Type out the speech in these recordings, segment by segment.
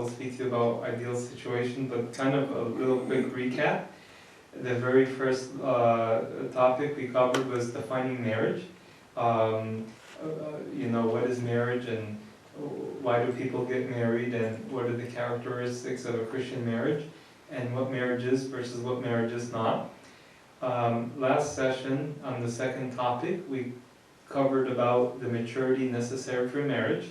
will speak to you about ideal situation, but kind of a little quick recap. The very first topic we covered was defining marriage. What is marriage and why do people get married and what are the characteristics of a Christian marriage and what marriage is versus what marriage is not. Last session, on the second topic, we covered about the maturity necessary for marriage.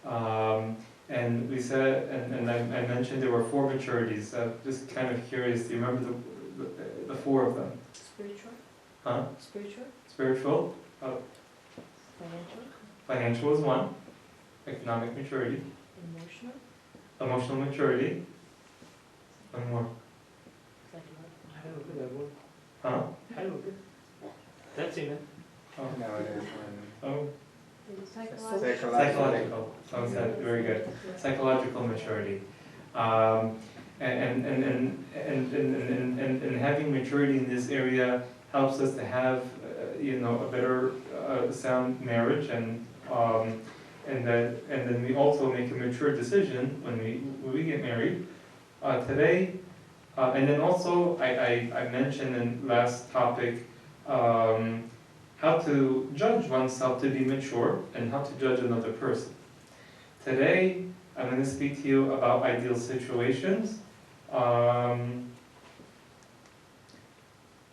And we said, and I mentioned there were 4 maturities. I'm just kind of curious, do you remember the 4 of them? Spiritual. Huh? Spiritual. Spiritual. Financial. Financial is 1. Economic maturity. Emotional. Emotional maturity. 1 more. Huh? That's it. Oh. No, it is Oh. Psychological. Psychological. Oh, very good. Psychological maturity. And having maturity in this area helps us to have, a better, sound marriage, and then we also make a mature decision when we get married. Today, and then also I mentioned in last topic how to judge oneself to be mature and how to judge another person. Today, I'm going to speak to you about ideal situations.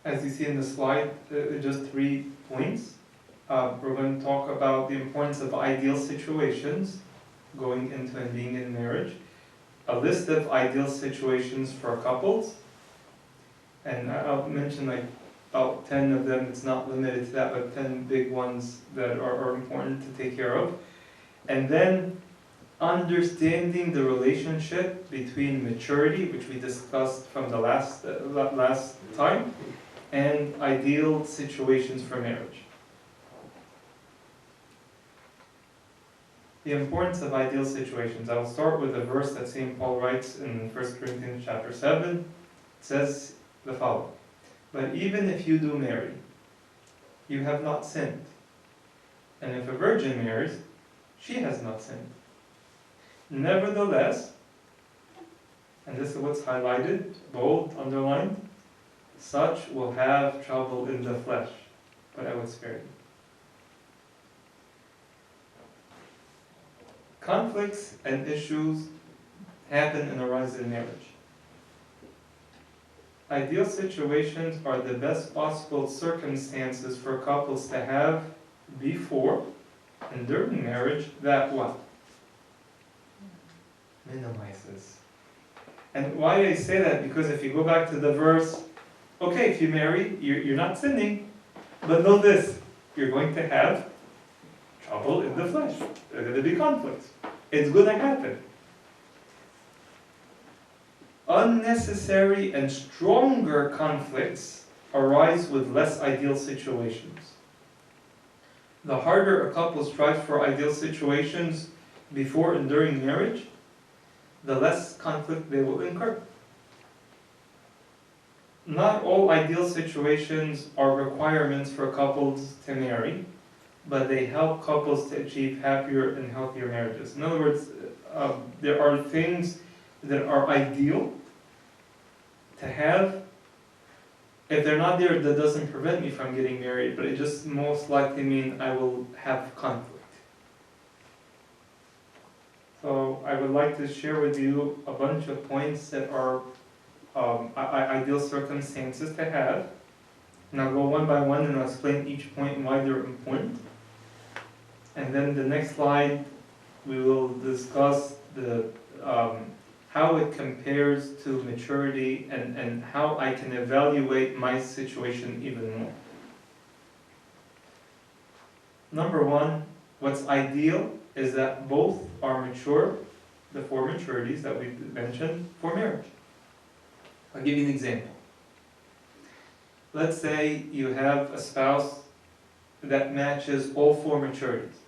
As you see in the slide, just 3 points. We're going to talk about the importance of ideal situations going into and being in marriage, a list of ideal situations for couples, and I'll mention about 10 of them. It's not limited to that, but 10 big ones that are important to take care of. And then understanding the relationship between maturity, which we discussed from the last time, and ideal situations for marriage. The importance of ideal situations. I'll start with a verse that St. Paul writes in 1 Corinthians chapter 7. It says the following: "But even if you do marry, you have not sinned. And if a virgin marries, she has not sinned. Nevertheless," and this is what's highlighted, bold, underlined, "such will have trouble in the flesh, but I will spare you." Conflicts and issues happen and arise in marriage. Ideal situations are the best possible circumstances for couples to have before and during marriage that what? Minimizes. And why I say that? Because if you go back to the verse, okay, if you marry, you're not sinning, but know this, you're going to have trouble in the flesh. There are going to be conflicts. It's going to happen. Unnecessary and stronger conflicts arise with less ideal situations. The harder a couple strives for ideal situations before and during marriage, the less conflict they will incur. Not all ideal situations are requirements for couples to marry, but they help couples to achieve happier and healthier marriages. In other words, there are things that are ideal to have. If they're not there, that doesn't prevent me from getting married, but it just most likely means I will have conflict. So I would like to share with you a bunch of points that are ideal circumstances to have. And I'll go one by one and I'll explain each point and why they're important. And then the next slide, we will discuss the how it compares to maturity and how I can evaluate my situation even more. Number 1, what's ideal is that both are mature, the 4 maturities that we mentioned, for marriage. I'll give you an example. Let's say you have a spouse that matches all 4 maturities.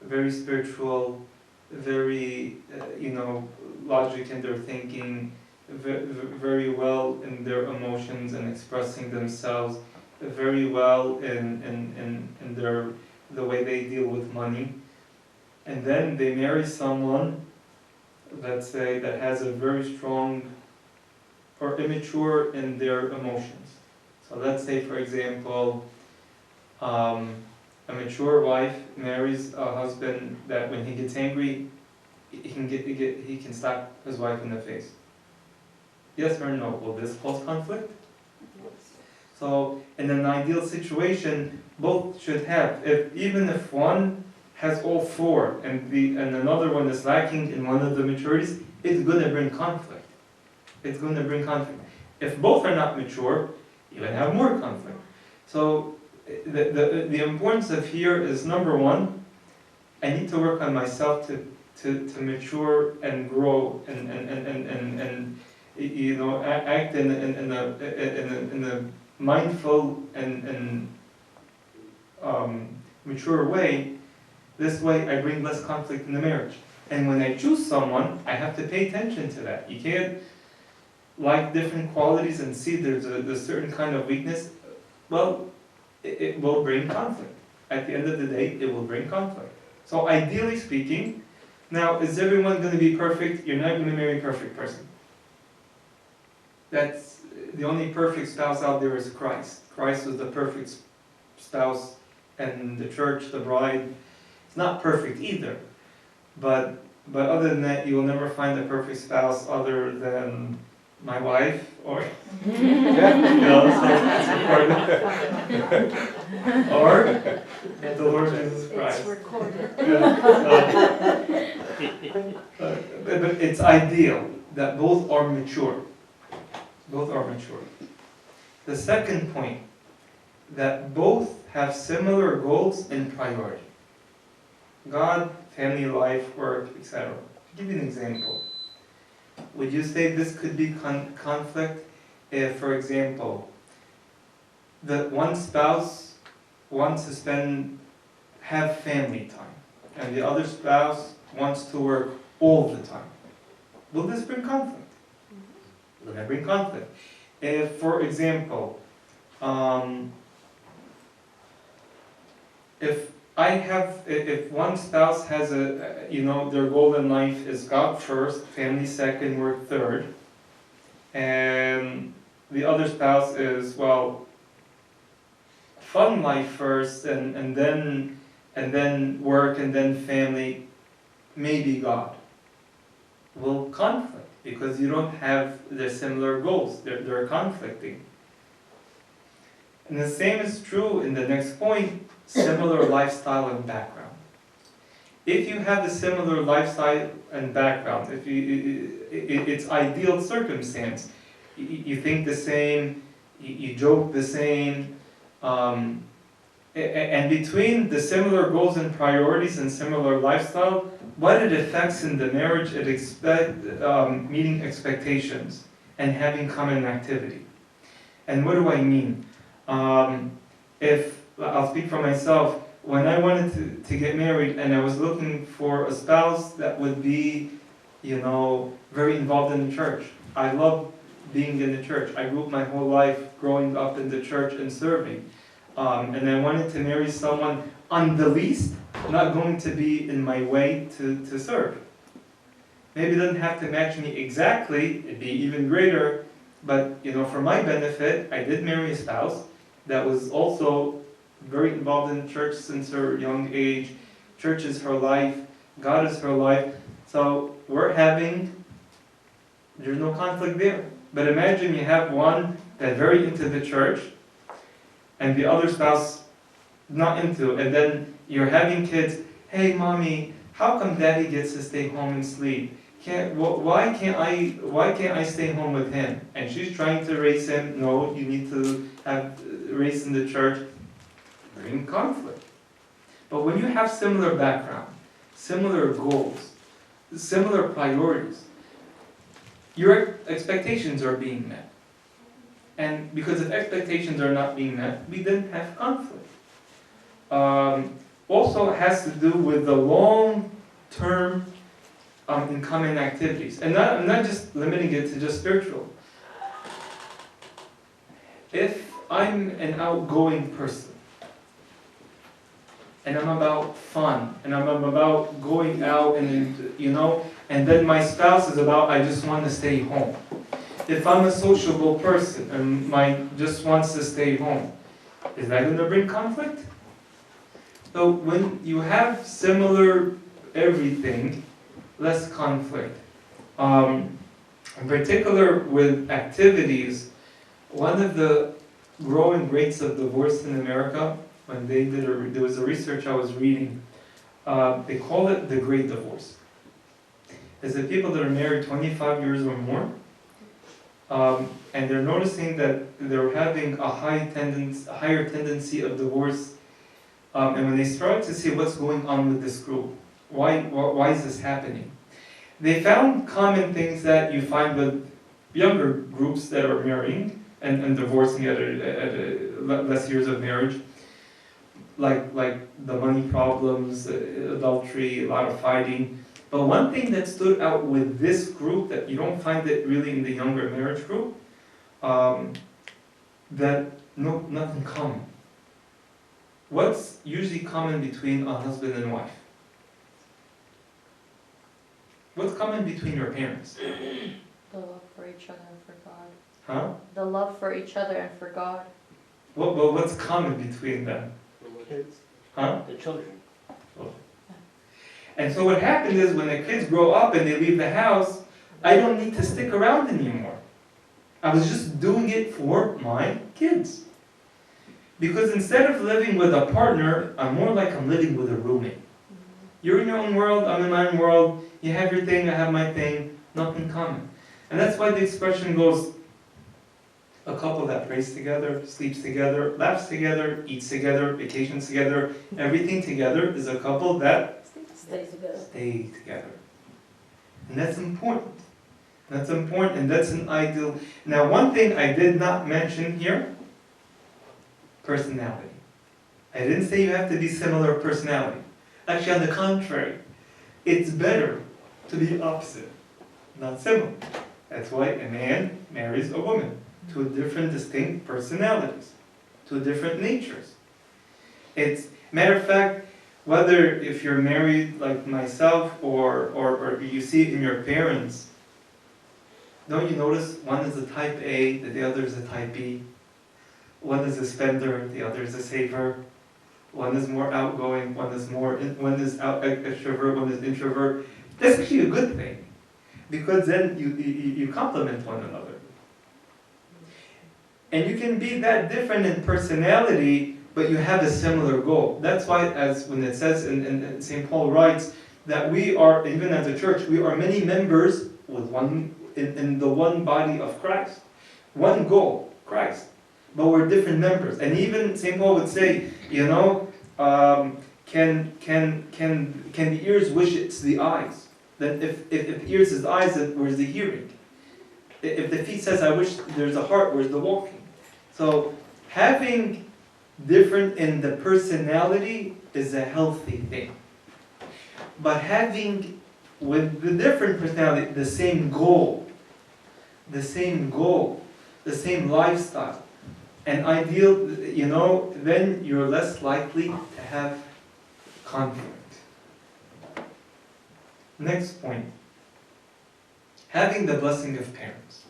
Very spiritual, very, logic in their thinking, very well in their emotions and expressing themselves, very well in the way they deal with money. And then they marry someone let's say, that has a very strong or immature in their emotions. So let's say, for example, a mature wife marries a husband that when he gets angry, he can slap his wife in the face. Yes or no? Will this cause conflict? So in an ideal situation, both should have. Even if one has all four and another one is lacking in one of the maturities, it's going to bring conflict. It's going to bring conflict. If both are not mature, you're going to have more conflict. So the importance of here is, number one, I need to work on myself to mature and grow and you know, act in a mindful and mature way. This way I bring less conflict in the marriage. And when I choose someone, I have to pay attention to that. You can't like different qualities and see there's a certain kind of weakness. Well, it will bring conflict. At the end of the day, it will bring conflict. So ideally speaking, now is everyone going to be perfect? You're not going to marry a perfect person. That's the only perfect spouse out there is Christ. Christ was the perfect spouse, and the church, the bride, is not perfect either. But other than that, you will never find a perfect spouse other than my wife or you know, so it's important. Or the Lord Jesus Christ. It's recorded. But it's ideal that both are mature. Both are mature. The second point, that both have similar goals and priority. God, family life, work, etc. I'll give you an example. Would you say this could be conflict if, for example, the one spouse wants to have family time, and the other spouse wants to work all the time? Will this bring conflict? Will that bring conflict? If, for example, if one spouse has their goal in life is God first, family second, work third, and the other spouse is, well, fun life first, and then work, and then family, maybe God. Will conflict, because you don't have the similar goals. They're conflicting. And the same is true in the next point, similar lifestyle and background. If you have a similar lifestyle and background, it's ideal circumstance. You think the same, you joke the same, and between the similar goals and priorities and similar lifestyle, what it affects in the marriage, it meeting expectations and having common activity. And what do I mean? If I'll speak for myself, when I wanted to get married and I was looking for a spouse that would be, very involved in the church. I love being in the church. I grew up my whole life growing up in the church and serving. And I wanted to marry someone on the least not going to be in my way to serve. Maybe it doesn't have to match me exactly, it'd be even greater, but for my benefit, I did marry a spouse that was also very involved in church since her young age. Church is her life, God is her life. So there's no conflict there. But imagine you have one that's very into the church and the other spouse not into, and then you're having kids. Hey, mommy, how come daddy gets to stay home and sleep? Why can't I stay home with him? And she's trying to raise him. No, you need to have raised in the church. They're in conflict. But when you have similar background, similar goals, similar priorities, your expectations are being met. And because if expectations are not being met, we then have conflict. Also has to do with the long-term in common activities. And I'm not just limiting it to just spiritual. If I'm an outgoing person, and I'm about fun, and I'm about going out and and then my spouse is about, I just want to stay home. If I'm a sociable person and my just wants to stay home, is that going to bring conflict? So when you have similar everything, less conflict. In particular with activities, one of the growing rates of divorce in America, when they did there was a research I was reading, they call it the Great Divorce. It's the people that are married 25 years or more, and they're noticing that they're having a higher tendency of divorce. And when they start to see what's going on with this group, why is this happening? They found common things that you find with younger groups that are marrying and divorcing at less years of marriage, like the money problems, adultery, a lot of fighting. But one thing that stood out with this group that you don't find it really in the younger marriage group, that nothing common. What's usually common between a husband and wife? What's common between your parents? The love for each other and for God. Huh? The love for each other and for God. What's common between them? The kids, Huh? the children. And so what happens is when the kids grow up and they leave the house, I don't need to stick around anymore. I was just doing it for my kids. Because instead of living with a partner, I'm more like I'm living with a roommate. You're in your own world, I'm in my own world, you have your thing, I have my thing, nothing common. And that's why the expression goes, a couple that prays together, sleeps together, laughs together, eats together, vacations together, everything together is a couple that Stay together. stay together. And that's important. That's important and that's an ideal. Now one thing I did not mention here, personality. I didn't say you have to be similar personality. Actually, on the contrary, it's better to be opposite, not similar. That's why a man marries a woman, two different distinct personalities, two different natures. It's, matter of fact, whether if you're married like myself or you see it in your parents, don't you notice one is a type A, the other is a type B? One is a spender, the other is a saver. One is more outgoing, one is extrovert, one is introvert. That's actually a good thing, because then you complement one another. And you can be that different in personality, but you have a similar goal. That's why, as when it says in St. Paul writes, that we are, even as a church, we are many members with one in the one body of Christ. One goal, Christ. But we're different members. And even St. Paul would say, you know, can the ears wish it's the eyes? Then if the ears is the eyes, then where's the hearing? If the feet says, I wish there's a heart, where's the walking? So having different in the personality is a healthy thing. But having with the different personality the same goal, the same lifestyle, and ideal, you know, then you're less likely to have conflict. Next point. Having the blessing of parents.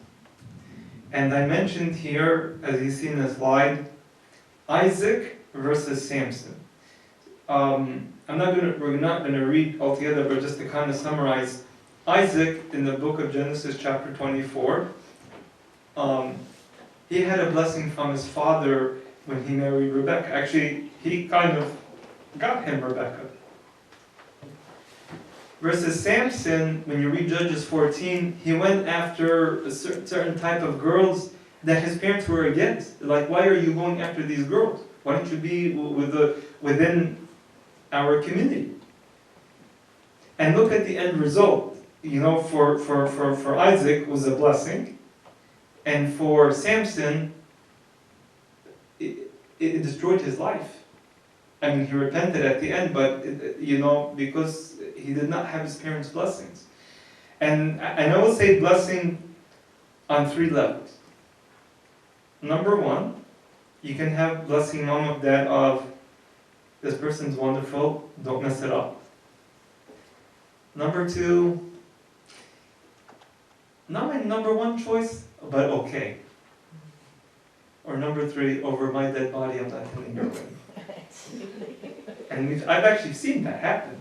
And I mentioned here, as you see in the slide, Isaac versus Samson. We're not going to read altogether, but just to kind of summarize, Isaac in the book of Genesis chapter 24, he had a blessing from his father when he married Rebekah. Actually, he kind of got him Rebekah. Versus Samson, when you read Judges 14, he went after a certain type of girls that his parents were against. Like, why are you going after these girls? Why don't you be within our community? And look at the end result. You know, for Isaac was a blessing, and for Samson, it destroyed his life. I mean, he repented at the end, but you know, because he did not have his parents' blessings. And I will say blessing on 3 levels. Number 1, you can have blessing mom of dad of, this person's wonderful, don't mess it up. Number 2, not my number one choice, but okay. Or number 3, over my dead body, I'm not attending your wedding. And I've actually seen that happen.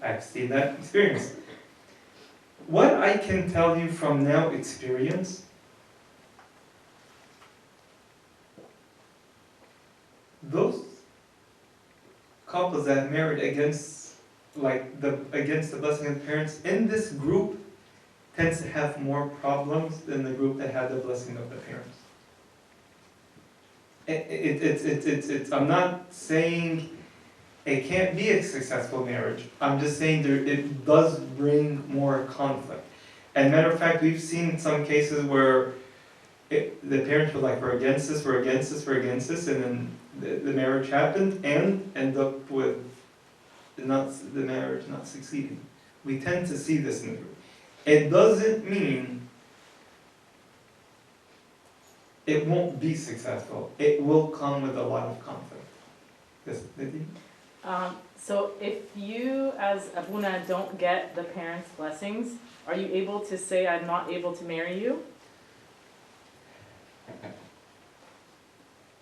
I've seen that experience. What I can tell you from now experience, those couples that married against the blessing of parents in this group tends to have more problems than the group that had the blessing of the parents. I'm not saying it can't be a successful marriage. I'm just saying it does bring more conflict. And matter of fact, we've seen some cases where the parents were like, we're against this, we're against this, we're against this, and then the marriage happened and end up with the marriage not succeeding. We tend to see this in the group. It doesn't mean it won't be successful. It will come with a lot of conflict. Yes, Nadine? So if you as Abuna don't get the parents' blessings, are you able to say, I'm not able to marry you?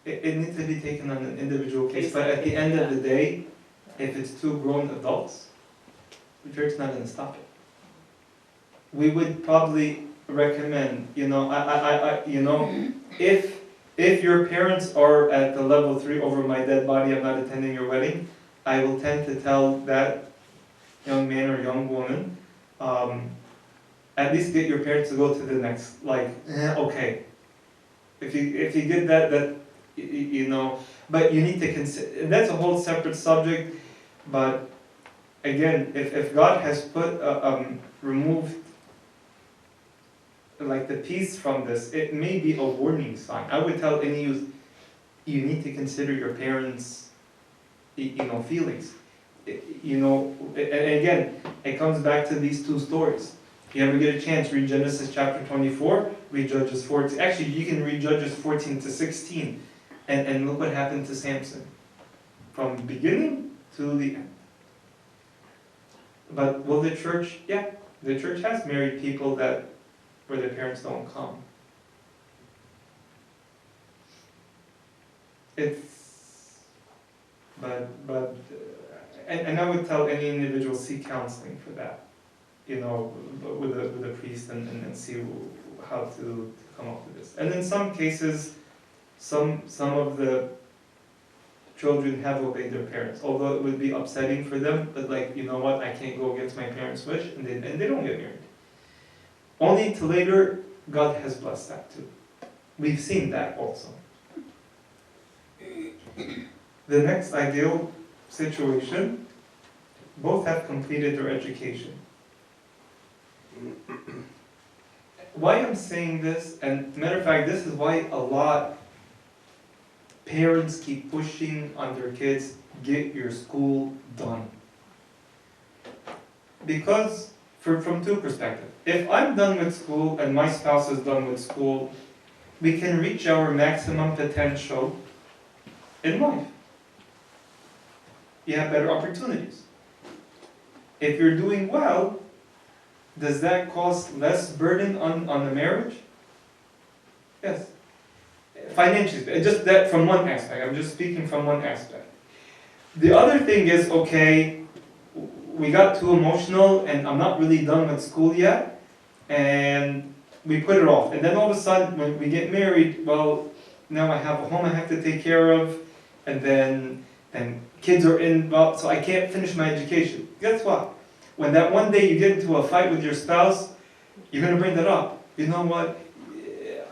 It needs to be taken on an individual case, but at the end of the day, if it's 2 grown adults, the church's not going to stop it. We would probably recommend, if your parents are at the level 3, over my dead body, I'm not attending your wedding, I will tend to tell that young man or young woman, at least get your parents to go to the next, okay. If you get that, but you need to consider, and that's a whole separate subject, but again, if God has removed the peace from this, it may be a warning sign. I would tell any youth, you need to consider your parents' feelings. And again, it comes back to these 2 stories. If you ever get a chance, read Genesis chapter 24, read Judges 14. Actually, you can read Judges 14 to 16, and look what happened to Samson. From the beginning to the end. But will the church? Yeah, the church has married people where their parents don't come. And I would tell any individual, seek counseling for that, with a priest and see how to come up with this. And in some cases, some of the children have obeyed their parents, although it would be upsetting for them, but you know what, I can't go against my parents' wish, and they don't get married. Only to later, God has blessed that too. We've seen that also. The next ideal situation, both have completed their education. Why I'm saying this, and matter of fact, this is why a lot parents keep pushing on their kids, get your school done. Because, from 2 perspectives. If I'm done with school and my spouse is done with school, we can reach our maximum potential in life. You have better opportunities. If you're doing well, does that cause less burden on the marriage? Yes. Financially, just that from one aspect. I'm just speaking from one aspect. The other thing is, okay, we got too emotional and I'm not really done with school yet, and we put it off. And then all of a sudden, when we get married, well, now I have a home I have to take care of, and then kids are involved, so I can't finish my education. Guess what? When that one day you get into a fight with your spouse, you're going to bring that up. You know what?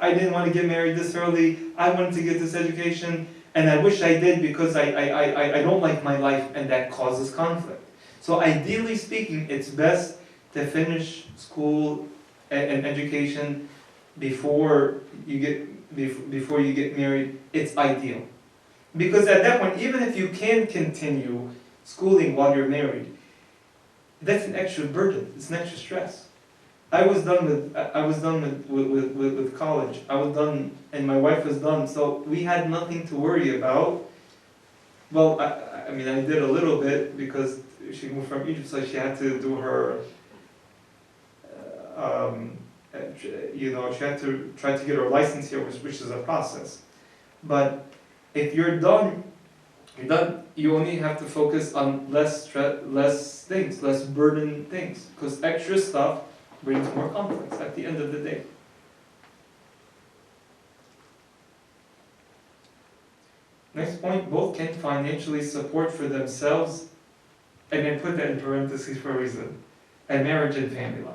I didn't want to get married this early. I wanted to get this education, and I wish I did because I don't like my life, and that causes conflict. So ideally speaking, it's best to finish school and education before you get married. It's ideal. Because at that point, even if you can continue schooling while you're married, that's an extra burden. It's an extra stress. I was done with college. I was done, and my wife was done. So we had nothing to worry about. Well, I mean, I did a little bit because she moved from Egypt, so she had to do her She had to try to get her license here, which is a process. But if you're done, you only have to focus on less things, less burden things, because extra stuff brings more conflicts at the end of the day. Next point, both can financially support for themselves, and then put that in parentheses for a reason, a marriage and family life.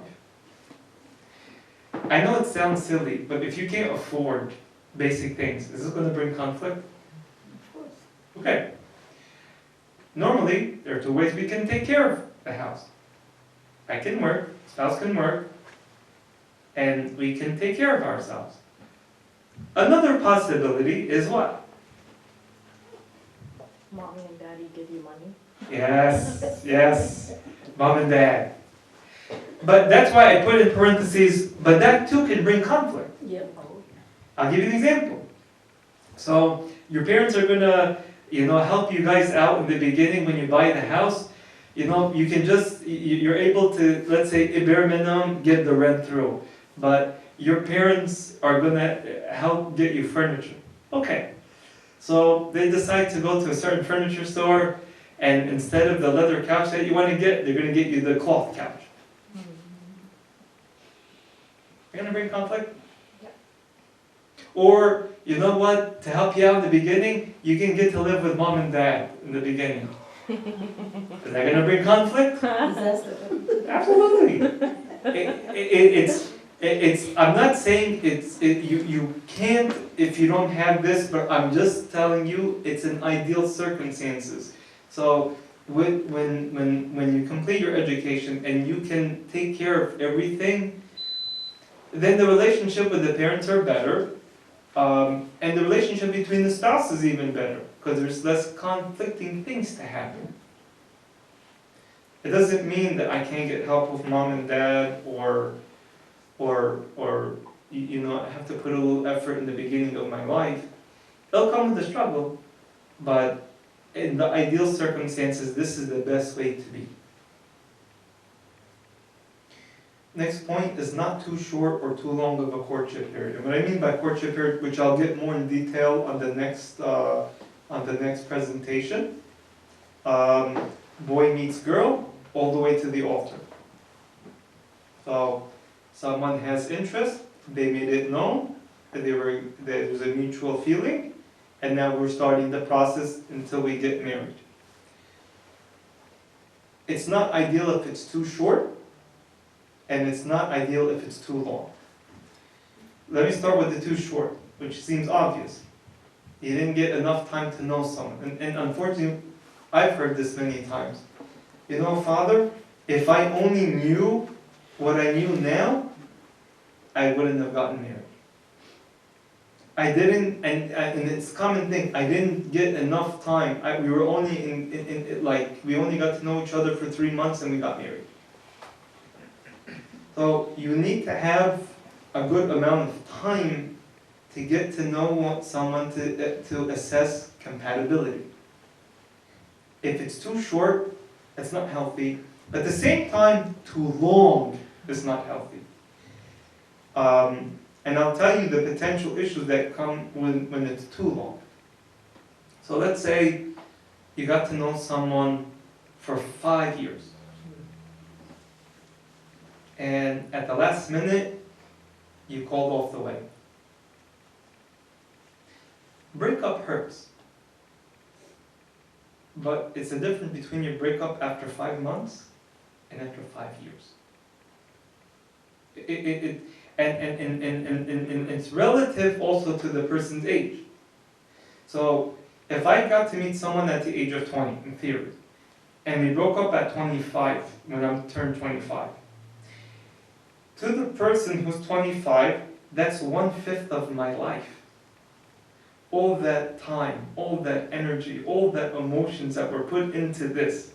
I know it sounds silly, but if you can't afford basic things, is this going to bring conflict? Of course. Okay. Normally, there are two ways we can take care of the house. I can work, spouse can work, and we can take care of ourselves. Another possibility is what? Mommy and daddy give you money. Yes, mom and dad. But that's why I put in parentheses, but that too can bring conflict. Yep. I'll give you an example. So, your parents are gonna, help you guys out in the beginning when you buy the house. You can just, you're able to, let's say, bare minimum, get the rent through. But your parents are gonna help get you furniture. Okay. So, they decide to go to a certain furniture store, and instead of the leather couch that you want to get, they're gonna get you the cloth couch. You're gonna bring conflict? Yeah. Or, you know what, to help you out in the beginning, you can get to live with mom and dad in the beginning. Is that gonna bring conflict? Absolutely. I'm not saying you can't if you don't have this, but I'm just telling you it's an ideal circumstances. So when you complete your education and you can take care of everything, then the relationship with the parents are better, and the relationship between the spouse is even better, because there's less conflicting things to happen. It doesn't mean that I can't get help with mom and dad, or I have to put a little effort in the beginning of my life. It'll come with a struggle, but in the ideal circumstances, this is the best way to be. Next point is not too short or too long of a courtship period. And what I mean by courtship period, which I'll get more in detail on the next presentation, boy meets girl all the way to the altar. So someone has interest, they made it known that there was a mutual feeling, and now we're starting the process until we get married. It's not ideal if it's too short, and it's not ideal if it's too long. Let me start with the too short, which seems obvious. You didn't get enough time to know someone. And unfortunately, I've heard this many times. Father, if I only knew what I knew now, I wouldn't have gotten married. I didn't, and it's a common thing, I didn't get enough time. We were only we only got to know each other for 3 months and we got married. So you need to have a good amount of time to get to know someone to assess compatibility. If it's too short, it's not healthy. At the same time, too long is not healthy. And I'll tell you the potential issues that come when it's too long. So let's say you got to know someone for 5 years. And at the last minute, you called off the wedding. Breakup hurts. But it's the difference between your breakup after 5 months and after 5 years. And it's relative also to the person's age. So if I got to meet someone at the age of 20, in theory, and we broke up at 25, when I turned 25, to the person who's 25, that's 1/5 of my life. All that time, all that energy, all that emotions that were put into this,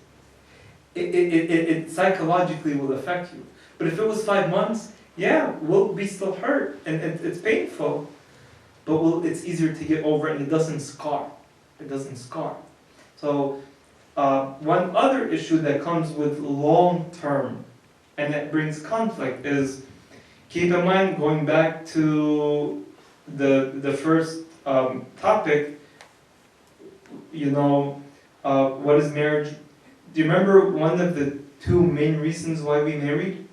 it psychologically will affect you. But if it was 5 months, yeah, we'll be still hurt, and it's painful, but it's easier to get over, and it doesn't scar. It doesn't scar. So one other issue that comes with long term, and that brings conflict, is keep in mind, going back to the first topic, what is marriage? Do you remember one of the two main reasons why we married?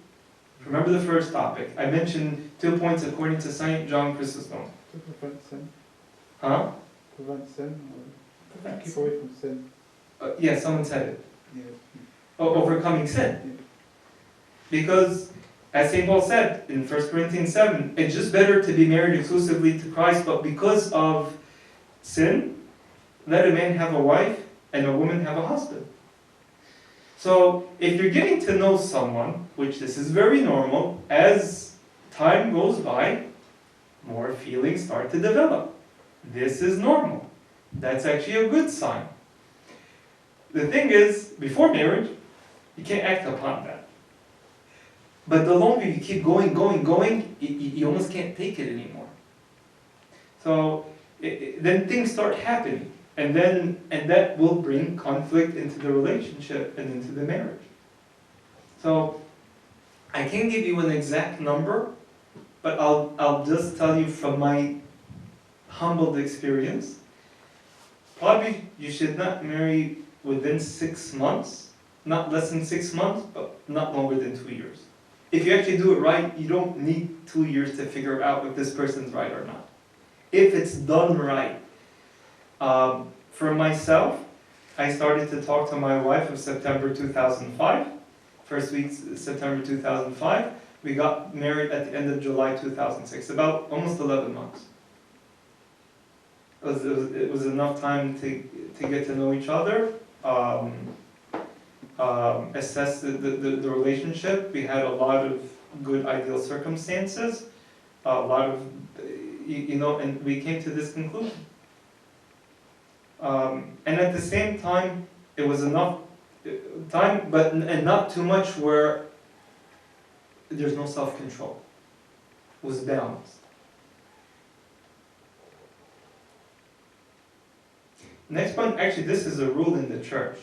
Remember the first topic? I mentioned 2 points according to Saint John Chrysostom. To prevent sin. Huh? Prevent sin. Or keep away from sin. Yeah, someone said it. Yeah. Overcoming sin. Because, as St. Paul said in 1 Corinthians 7, it's just better to be married exclusively to Christ, but because of sin, let a man have a wife and a woman have a husband. So, if you're getting to know someone, which this is very normal, as time goes by, more feelings start to develop. This is normal. That's actually a good sign. The thing is, before marriage, you can't act upon that. But the longer you keep going, you almost can't take it anymore. So then things start happening, and that will bring conflict into the relationship and into the marriage. So I can't give you an exact number, but I'll just tell you from my humbled experience. Probably you should not marry within 6 months, not less than 6 months, but not longer than 2 years. If you actually do it right, you don't need 2 years to figure out if this person's right or not. If it's done right. For myself, I started to talk to my wife in September 2005. First week, September 2005. We got married at the end of July 2006, about almost 11 months. It was enough time to get to know each other, assess the relationship. We had a lot of good ideal circumstances, a lot of, and we came to this conclusion. And at the same time, it was enough time, and not too much where there's no self-control. It was balanced. Next one, actually this is a rule in the church.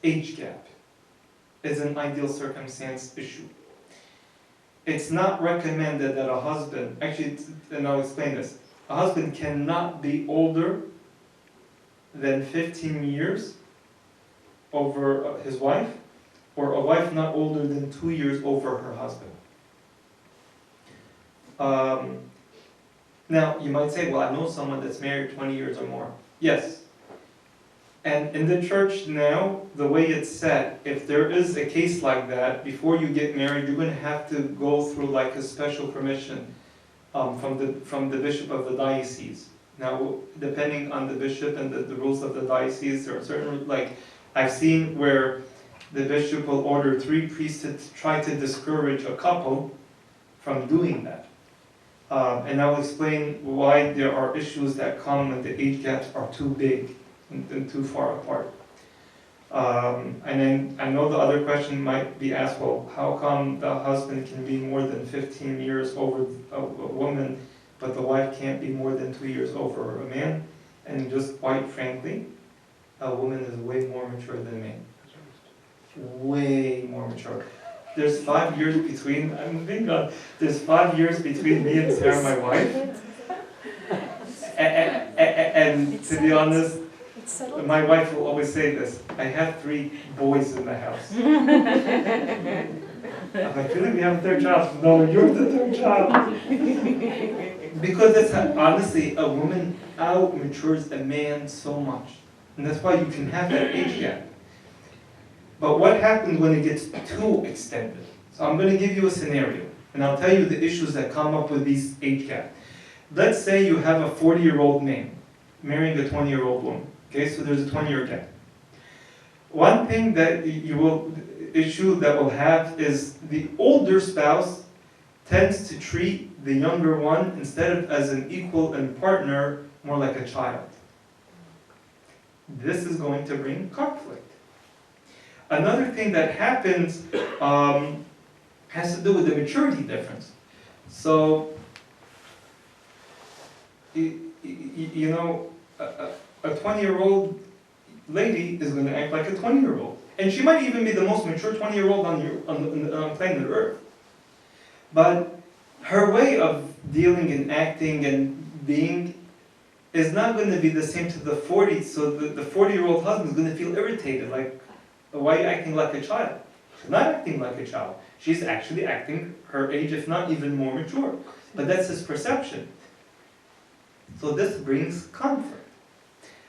Age gap is an ideal circumstance issue. It's not recommended that a husband, and I'll explain this, a husband cannot be older than 15 years over his wife, or a wife not older than 2 years over her husband. Now, you might say, well, I know someone that's married 20 years or more. Yes. And in the church now, the way it's set, if there is a case like that, before you get married, you're going to have to go through like a special permission from the bishop of the diocese. Now, depending on the bishop and the rules of the diocese, there are certain, like, I've seen where the bishop will order 3 priests to try to discourage a couple from doing that. And I'll explain why there are issues that come when the age gaps are too big and too far apart. And then I know the other question might be asked, well, how come the husband can be more than 15 years over a woman, but the wife can't be more than 2 years over a man? And just quite frankly, a woman is way more mature than a man. Way more mature. There's 5 years between, there's 5 years between me and Sarah, my wife. And to be honest, my wife will always say this, I have 3 boys in the house. I'm like, really, we have a 3rd child? No, you're the 3rd child. Because that's how, honestly, a woman out-matures a man so much. And that's why you can have that age gap. But what happens when it gets too extended? So I'm going to give you a scenario, and I'll tell you the issues that come up with these age gaps. Let's say you have a 40-year-old man marrying a 20-year-old woman. Okay, so there's a 20-year gap. One thing that that will have is the older spouse tends to treat the younger one, instead of as an equal and partner, more like a child. This is going to bring conflict. Another thing that happens has to do with the maturity difference. So, a 20-year-old lady is going to act like a 20-year-old. And she might even be the most mature 20-year-old on planet Earth. But her way of dealing and acting and being is not going to be the same to the 40, so the 40-year-old husband is going to feel irritated, like, why are you acting like a child? She's not acting like a child. She's actually acting her age, if not even more mature. But that's his perception. So this brings conflict.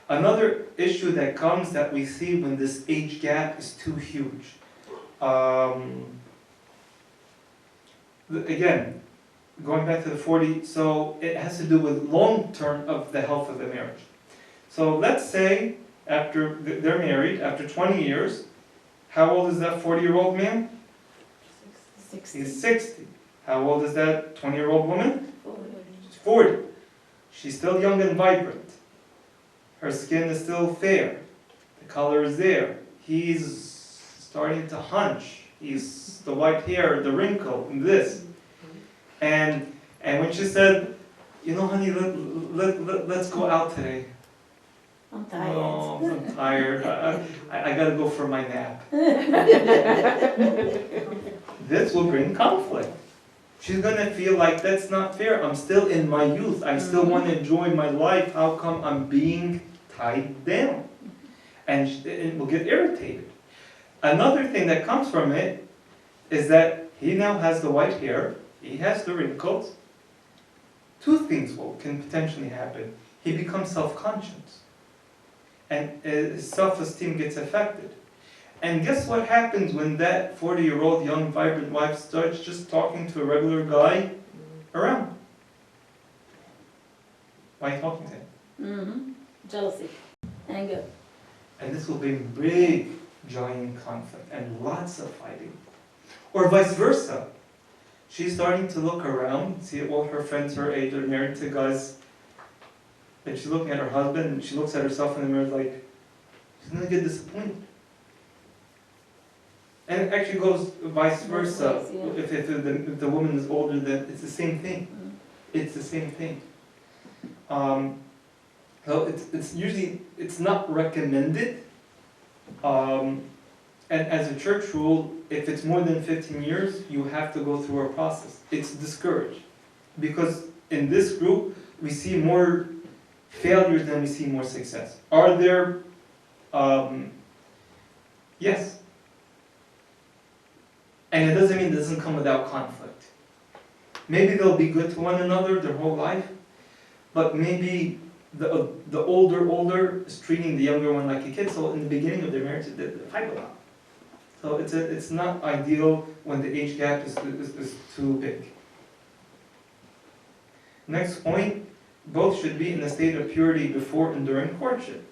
Another issue that comes that we see when this age gap is too huge. Again, going back to the 40, so it has to do with long term of the health of the marriage. So let's say after they're married, after 20 years, how old is that 40-year-old man? 60. He's 60. How old is that 20-year-old woman? She's 40. She's still young and vibrant. Her skin is still fair. The color is there. He's starting to hunch. He's the white hair, the wrinkle, and this. And when she said, you know, honey, let's go out today. I'm tired. Oh, I'm tired. I gotta go for my nap. This will bring conflict. She's gonna feel like that's not fair. I'm still in my youth. I still want to enjoy my life. How come I'm being tied down? And it will get irritated. Another thing that comes from it is that he now has the white hair. He has the wrinkles. Two things can potentially happen. He becomes self-conscious. And his self-esteem gets affected. And guess what happens when that 40-year-old young, vibrant wife starts just talking to a regular guy around? Why are you talking to him? Mm-hmm. Jealousy. Anger. And this will bring big, giant conflict and lots of fighting. Or vice versa. She's starting to look around, see all her friends her age are married to guys. And she's looking at her husband, and she looks at herself in the mirror like, she's going to get disappointed. And it actually goes vice versa. Yeah. If the woman is older, then it's the same thing. It's the same thing. So it's usually, it's not recommended. And as a church rule, if it's more than 15 years, you have to go through a process. It's discouraged. Because in this group, we see more failures than we see more success. Are there? Yes. And it doesn't mean it doesn't come without conflict. Maybe they'll be good to one another their whole life, but maybe the older is treating the younger one like a kid. So in the beginning of their marriage, they fight a lot. So it's not ideal when the age gap is too big. Next point, both should be in a state of purity before and during courtship.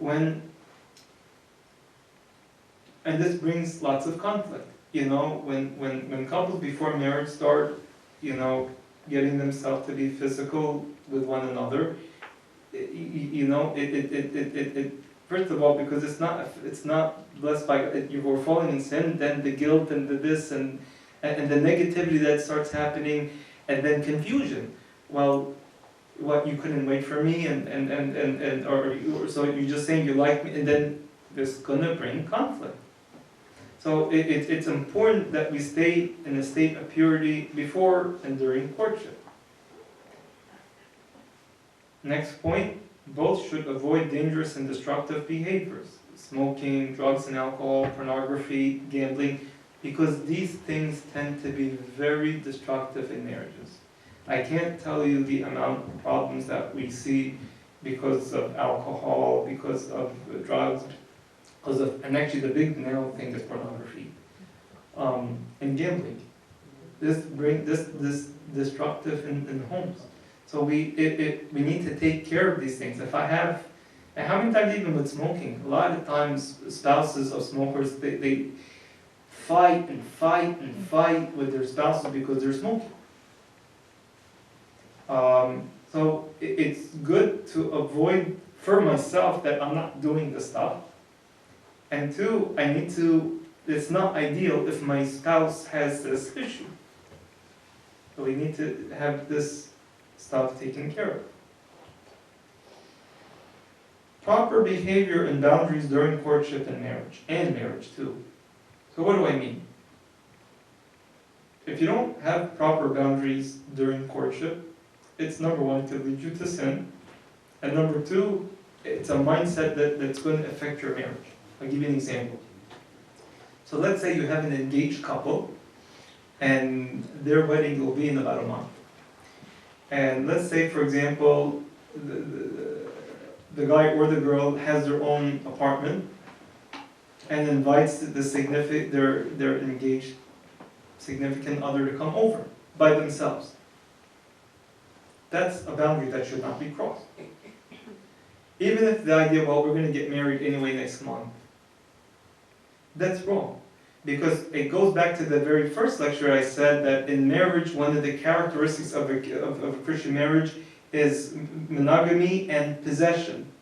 And this brings lots of conflict. You know, when couples before marriage start, you know, getting themselves to be physical with one another, first of all, because it's not blessed by God, you were falling in sin, then the guilt and the this and the negativity that starts happening, and then confusion. Well, what, you couldn't wait for me, or so you're just saying you like me, and then this is gonna bring conflict. So it's important that we stay in a state of purity before and during courtship. Next point, both should avoid dangerous and destructive behaviors. Smoking, drugs and alcohol, pornography, gambling, because these things tend to be very destructive in marriages. I can't tell you the amount of problems that we see because of alcohol, because of drugs, and actually the big now thing is pornography, and gambling. This destructive in homes. So we need to take care of these things. And how many times even with smoking, a lot of times spouses of smokers, they fight and fight and fight with their spouses because they're smoking. So it's good to avoid, for myself, that I'm not doing this stuff. And two, it's not ideal if my spouse has this issue. So we need to have this stuff taken care of. Proper behavior and boundaries during courtship and marriage too. So what do I mean? if you don't have proper boundaries during courtship, it's number one, it could lead you to sin. And number two, it's a mindset that's going to affect your marriage. I'll give you an example. So let's say you have an engaged couple, and their wedding will be in about a month. And let's say, for example, the guy or the girl has their own apartment and invites their engaged significant other to come over by themselves. That's a boundary that should not be crossed. Even if the idea, well, we're going to get married anyway next month, that's wrong. Because it goes back to the very first lecture I said that in marriage, one of the characteristics of a Christian marriage is monogamy and possession.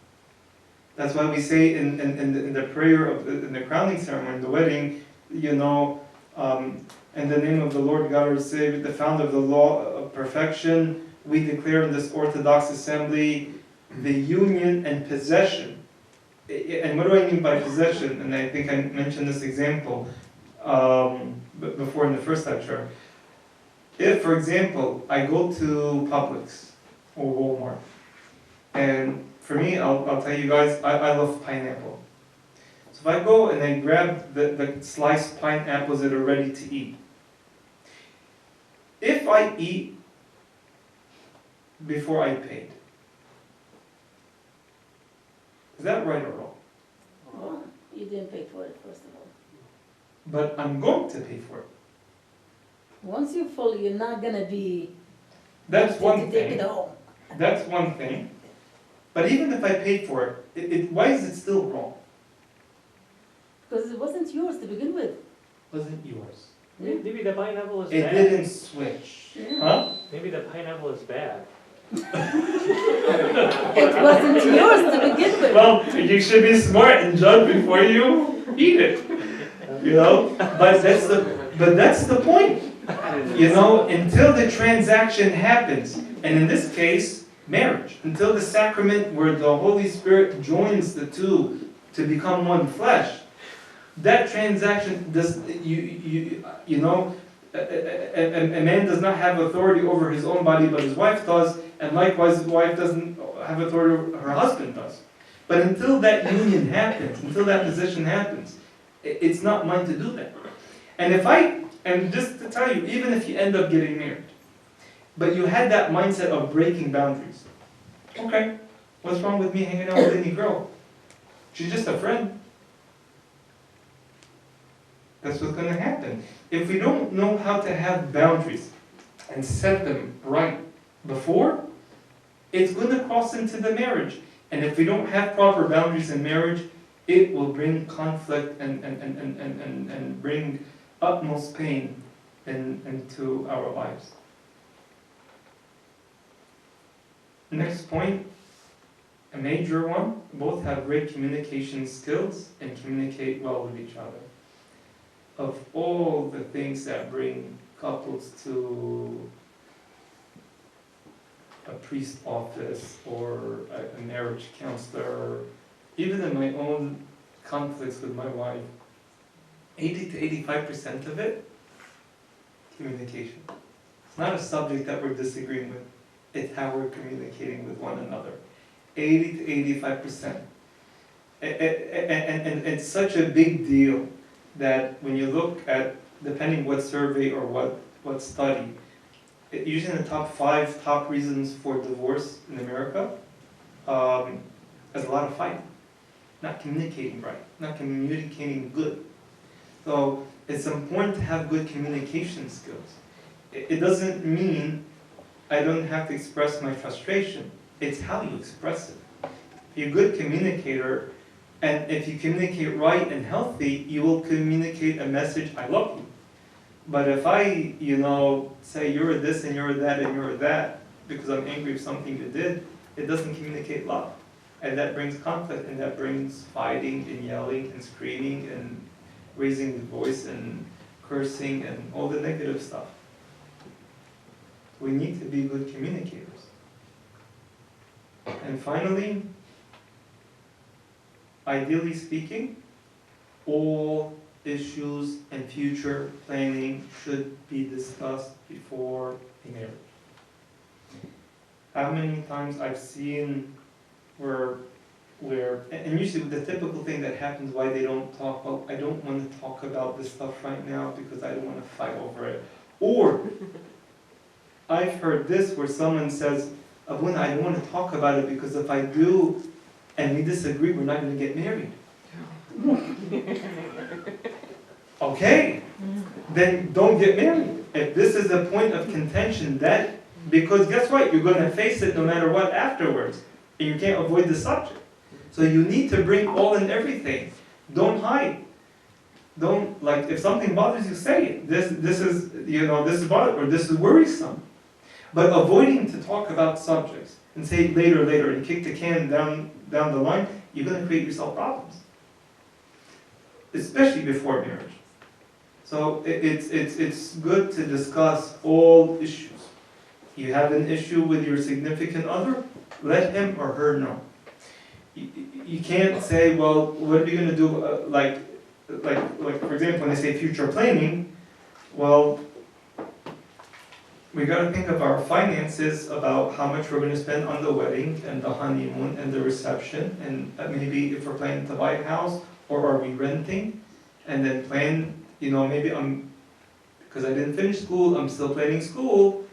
That's why we say in the prayer in the crowning ceremony, the wedding, in the name of the Lord God our Savior, the founder of the law of perfection, we declare in this Orthodox assembly the union and possession. And what do I mean by possession? And I think I mentioned this example before in the first lecture. If, for example, I go to Publix or Walmart, and for me, I'll tell you guys, I love pineapple. So if I go and I grab the sliced pineapples that are ready to eat, if I eat before I paid, is that right or wrong? Well, you didn't pay for it, first of all. But I'm going to pay for it. Once you're full, you're not gonna be. That's one Take it thing. home. That's one thing. But even if I paid for it, why is it still wrong? Because it wasn't yours to begin with. Wasn't yours. Maybe the pineapple is It bad. didn't switch. Yeah. Huh? Maybe the pineapple is bad. It wasn't yours to begin with. Well, you should be smart and judge before you eat it. But that's the point. Until the transaction happens, and in this case, marriage, until the sacrament where the Holy Spirit joins the two to become one flesh, that transaction does, a man does not have authority over his own body, but his wife does, and likewise his wife doesn't have authority over her husband does. But until that union happens, until that position happens, it's not mine to do that. And just to tell you, even if you end up getting married, but you had that mindset of breaking boundaries, okay, what's wrong with me hanging out with any girl? She's just a friend. That's what's going to happen. If we don't know how to have boundaries and set them right before, it's going to cross into the marriage. And if we don't have proper boundaries in marriage, it will bring conflict and bring utmost pain into our lives. Next point, a major one, both have great communication skills and communicate well with each other. Of all the things that bring couples to a priest office or a marriage counselor, even in my own conflicts with my wife, 80 to 85% of it, communication. It's not a subject that we're disagreeing with, it's how we're communicating with one another. 80 to 85%. And it's such a big deal that when you look at, depending what survey or what study, usually in the top 5 top reasons for divorce in America, there's a lot of fighting, not communicating right, not communicating good. So it's important to have good communication skills. It doesn't mean I don't have to express my frustration. It's how you express it. If you're a good communicator, and if you communicate right and healthy, you will communicate a message, I love you. But if I, say you're this and you're that and you're that, because I'm angry with something you did, it doesn't communicate love. And that brings conflict, and that brings fighting and yelling and screaming and raising the voice and cursing and all the negative stuff. We need to be good communicators. And finally, ideally speaking, all issues and future planning should be discussed before a marriage. How many times I've seen where, and usually the typical thing that happens why they don't talk, well, I don't want to talk about this stuff right now because I don't want to fight over it. Or, I've heard this where someone says, Abuna, I don't want to talk about it because if I do and we disagree, we're not going to get married. Okay, then don't get married. If this is a point of contention, that, because guess what? You're going to face it no matter what afterwards. And you can't avoid the subject. So you need to bring all and everything. Don't hide. Don't, like, if something bothers you, say it. This is, this is bothering, or this is worrisome. But avoiding to talk about subjects and say later, and kick the can down the line, you're going to create yourself problems. Especially before marriage. So it's good to discuss all issues. You have an issue with your significant other, let him or her know. You can't say, well, what are you going to do, like for example, when I say future planning, well, we got to think of our finances, about how much we're going to spend on the wedding and the honeymoon and the reception, and maybe if we're planning to buy a house, or are we renting, and then plan, maybe because I didn't finish school, I'm still planning school,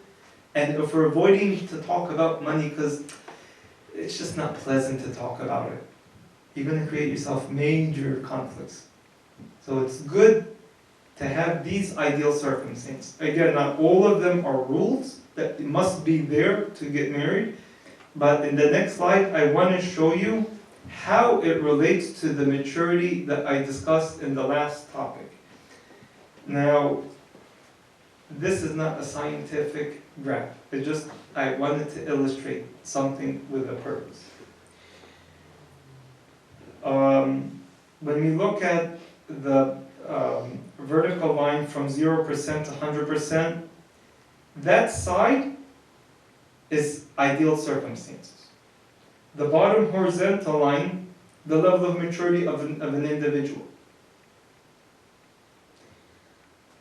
and if we're avoiding to talk about money because it's just not pleasant to talk about it, you're going to create yourself major conflicts. So it's good to have these ideal circumstances. Again, not all of them are rules that must be there to get married, but in the next slide I want to show you how it relates to the maturity that I discussed in the last topic. Now, this is not a scientific graph. I wanted to illustrate something with a purpose. When we look at the vertical line from 0% to 100%, that side is ideal circumstances. The bottom horizontal line, the level of maturity of an individual.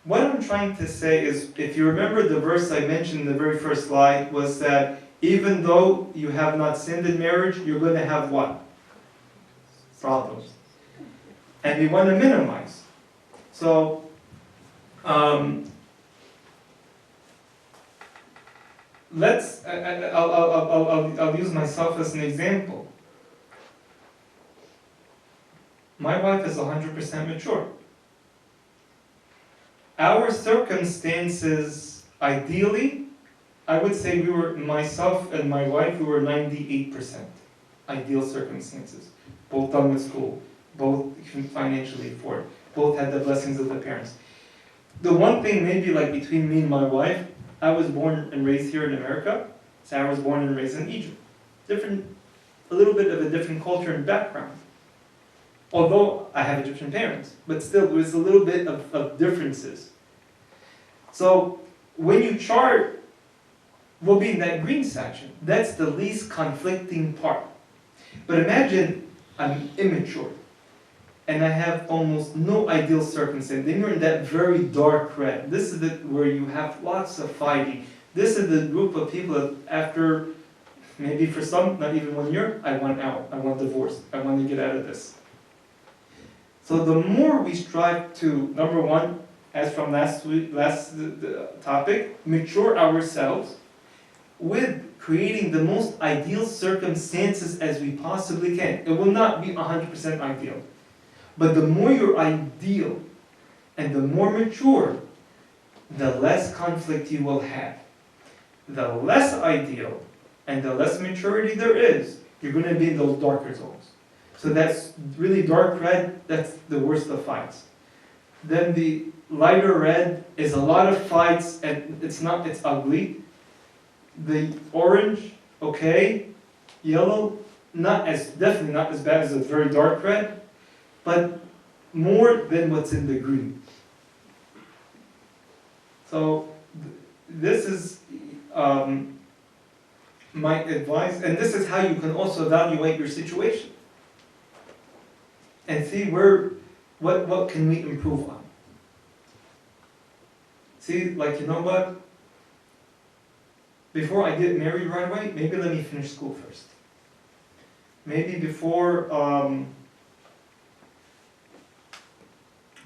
What I'm trying to say is, if you remember the verse I mentioned in the very first slide, was that even though you have not sinned in marriage, you're going to have what? Problems. And we want to minimize. So, I'll use myself as an example. My wife is 100% mature. Our circumstances, ideally, I would say myself and my wife, we were 98% ideal circumstances. Both done with school, both financially afford, both had the blessings of the parents. The one thing maybe like between me and my wife, I was born and raised here in America, Sarah was born and raised in Egypt. A little bit of a different culture and background. Although I have Egyptian parents, but still there was a little bit of differences. So when you chart, we'll be in that green section. That's the least conflicting part. But imagine I'm immature, and I have almost no ideal circumstance. Then you're in that very dark red. This is where you have lots of fighting. This is the group of people that after, maybe for some, not even 1 year, I want out. I want divorce. I want to get out of this. So the more we strive to, number one, as from last topic, mature ourselves with creating the most ideal circumstances as we possibly can. It will not be 100% ideal. But the more you're ideal and the more mature, the less conflict you will have. The less ideal and the less maturity there is, you're going to be in those darker zones. So that's really dark red, that's the worst of fights. Then the lighter red is a lot of fights and it's ugly. The orange, okay. Yellow, definitely not as bad as a very dark red, but more than what's in the green. So this is my advice, and this is how you can also evaluate your situation and see where what can we improve on? See, like, you know what? Before I get married right away, maybe let me finish school first. Maybe before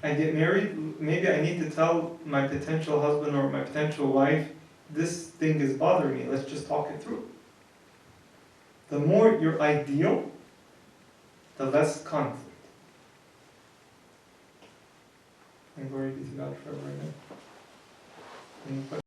I get married, maybe I need to tell my potential husband or my potential wife, this thing is bothering me, let's just talk it through. The more you're ideal, the less conflict. And glory be to God forever, amen. Any questions?